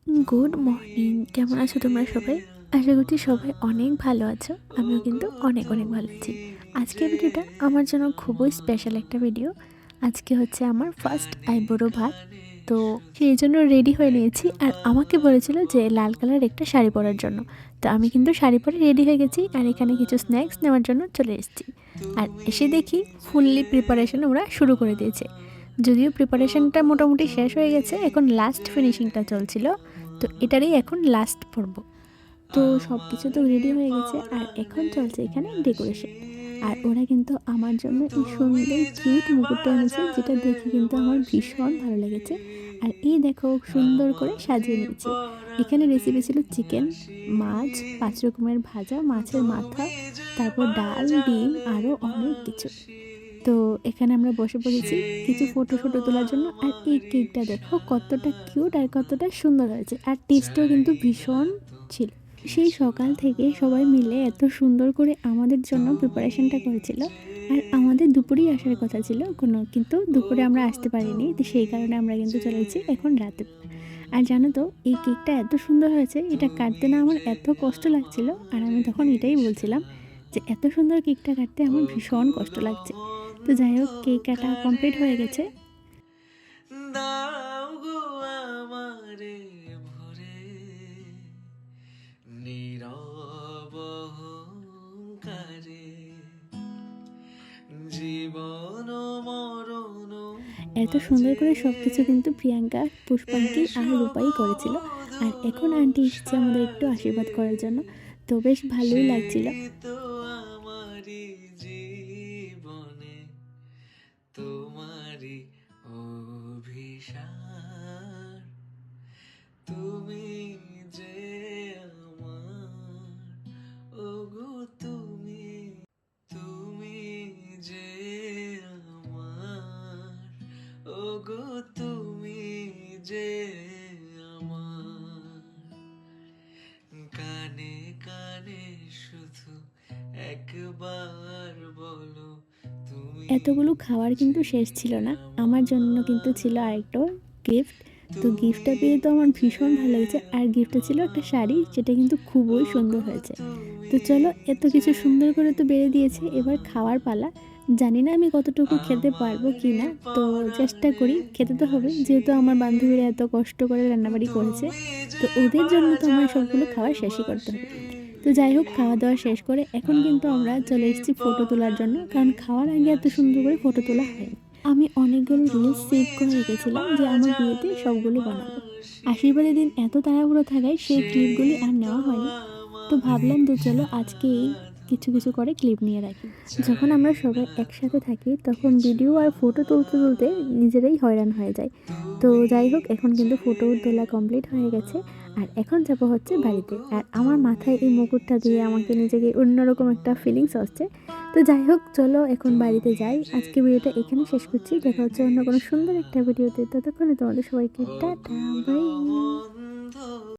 Good morning, কেমন আছো তোমরা সবাই? আশা করছি সবাই অনেক ভালো আছো। আমিও কিন্তু অনেক অনেক ভালো আছি। আজকের ভিডিওটা আমার জন্য খুবই স্পেশাল একটা ভিডিও। আজকে হচ্ছে আমার ফার্স্ট আইবুড়ো ভাত। তো সেই জন্য রেডি হয়ে নিয়েছি, আর আমাকে বলেছিল যে লাল কালার একটা শাড়ি পরার জন্য। তো আমি কিন্তু শাড়ি পরে রেডি হয়ে গেছি, আর এখানে কিছু স্ন্যাক্স নেওয়ার জন্য চলে এসেছি। আর এসে দেখি ফুললি প্রিপারেশন ওরা শুরু করে দিয়েছে। যদিও প্রিপারেশনটা মোটামুটি শেষ হয়ে গেছে, এখন লাস্ট ফিনিশিংটা চলছিল। তো এটারই এখন লাস্ট পর্ব। তো সব কিছু তো রেডি হয়ে গেছে, আর এখন চলছে এখানে ডেকোরেশন। আর ওরা কিন্তু আমার জন্য এই সুন্দর কিউট মুকুটটা এনেছে, যেটা দেখে কিন্তু আমার ভীষণ ভালো লেগেছে। আর এই দেখো সুন্দর করে সাজিয়ে নিয়েছে। এখানে রেসিপি ছিল চিকেন, মাছ, 5 রকমের ভাজা, মাছের মাথা, তারপর ডাল, ডিম, আরও অনেক কিছু। তো এখানে আমরা বসে পড়েছি কিছু ফটো তোলার জন্য। আর এই কেকটা দেখো কতটা কিউট আর কতটা সুন্দর হয়েছে, আর টেস্টও কিন্তু ভীষণ ছিল। সেই সকাল থেকে সবাই মিলে এত সুন্দর করে আমাদের জন্য প্রিপারেশনটা করেছিল। আর আমাদের দুপুরেই আসার কথা ছিল কিন্তু দুপুরে আমরা আসতে পারিনি, তো সেই কারণে আমরা কিন্তু চলে এসেছি এখন রাতে। আর জানো তো, এই কেকটা এত সুন্দর হয়েছে, এটা কাটতে না আমার এত কষ্ট লাগছিল। আর আমি তখন এটাই বলছিলাম যে এত সুন্দর কেকটা কাটতে আমার ভীষণ কষ্ট লাগছে। তো যাই হোক, কেক কাটা কমপ্লিট হয়ে গেছে। দাও গো আমারে ভরে নীরব অহংকারে জীবন মরণ এত সুন্দর করে সব কিছু কিন্তু প্রিয়াঙ্কা, পুষ্পাঙ্কি আর রূপাই করেছিল। আর এখন আন্টি এসেছে আমাদের একটু আশীর্বাদ করার জন্য। তো বেশ ভালোই লাগছিল। তো আমারি জীবনে তোমারি অভিসার তুমি যে আমার ওগো তুমি তুমি যে আমার ওগো তুমি যে আমার কানে কানে শুধু একবার বলো তুমি এতগুলো খাবার কিন্তু শেষ ছিল না, আমার জন্য কিন্তু ছিল আরেকটা গিফট। তো গিফটটা পেয়ে তো আমার ভীষণ ভালো লেগেছে। আর গিফটটা ছিল একটা শাড়ি, যেটা কিন্তু খুবই সুন্দর হয়েছে। তো চলো, এত কিছু সুন্দর করে তো বেড়ে দিয়েছে, এবার খাওয়ার পালা। জানি না আমি কতটুকু খেতে পারবো কি না, তো চেষ্টা করি, খেতে তো হবে, যেহেতু আমার বান্ধবীরা এত কষ্ট করে রান্নাবাড়ি করেছে। তো ওদের জন্য তো আমার সবগুলো খাওয়া শেষই করতে হবে। তো যাই হোক, খাওয়া দাওয়া শেষ করে এখন কিন্তু আমরা চলে এসেছি ফটো তোলার জন্য, কারণ খাওয়ার আগে এত সুন্দর করে ফটো তোলা হয়নি। আমি অনেকগুলো রিলস সেভ করে রেখেছিলাম যে আমার বিয়েতে সবগুলো বানাবো। আশীর্বাদের দিন এত তাড়াহুড়ো থাকায় সেই ক্লিপগুলি আর নেওয়া হয়নি। তো ভাবলাম যে চলো আজকে এই কিছু কিছু করে ক্লিপ নিয়ে রাখি। যখন আমরা সবাই একসাথে থাকি তখন ভিডিও আর ফটো তুলতে তুলতে নিজেরাই হয়রান হয়ে যায়। তো যাই হোক, এখন কিন্তু ফটো তোলা কমপ্লিট হয়ে গেছে। আর এখন যাবো হচ্ছে বাড়িতে। আর আমার মাথায় এই মুকুটটা দিয়ে আমাকে নিজেকে অন্যরকম একটা ফিলিংস আসছে। তো যাই হোক, চলো এখন বাড়িতে যাই। আজকে ভিডিওটা এখানে শেষ করছি, দেখা হচ্ছে অন্য কোনো সুন্দর একটা ভিডিওতে। ততক্ষণে তোমাদের সবাইকে টাটা, বাই।